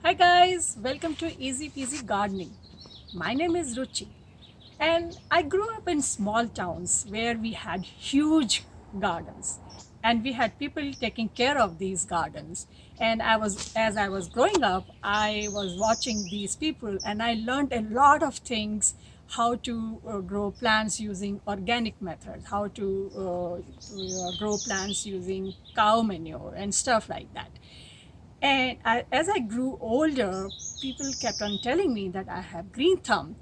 Hi guys, welcome to Easy Peasy Gardening. My name is Ruchi and I grew up in small towns where we had huge gardens and we had people taking care of these gardens. And as I was growing up, I was watching these people and I learned a lot of things, how to grow plants using organic methods, how to grow plants using cow manure and stuff like that. And as I grew older, people kept on telling me that I have green thumb.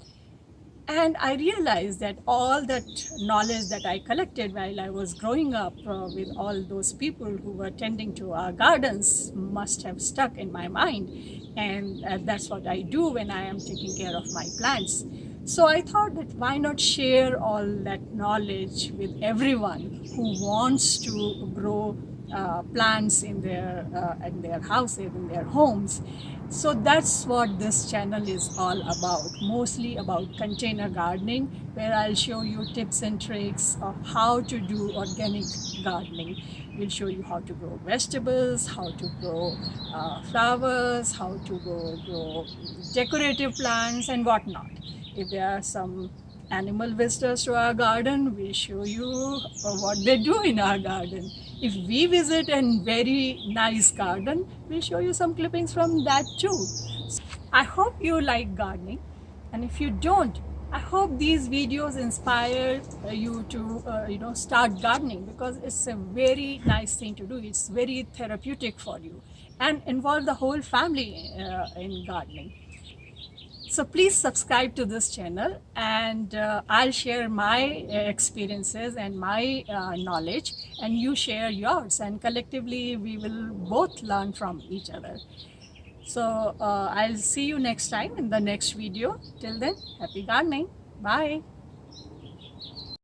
And I realized that all that knowledge that I collected while I was growing up with all those people who were tending to our gardens must have stuck in my mind. And that's what I do when I am taking care of my plants. So I thought that why not share all that knowledge with everyone who wants to grow plants in their houses, in their homes. So that's what this channel is all about, mostly about container gardening, where I'll show you tips and tricks of how to do organic gardening. We'll show you how to grow vegetables, how to grow flowers, how to grow decorative plants and whatnot. If there are some animal visitors to our garden, we'll show you what they do in our garden. If we visit a very nice garden, we'll show you some clippings from that too. I hope you like gardening, and if you don't, I hope these videos inspire you to start gardening, because it's a very nice thing to do. It's very therapeutic for you and involve the whole family in gardening. So please subscribe to this channel, and I'll share my experiences and my knowledge, and you share yours, and collectively we will both learn from each other. So I'll see you next time in the next video. Till then, happy gardening. Bye.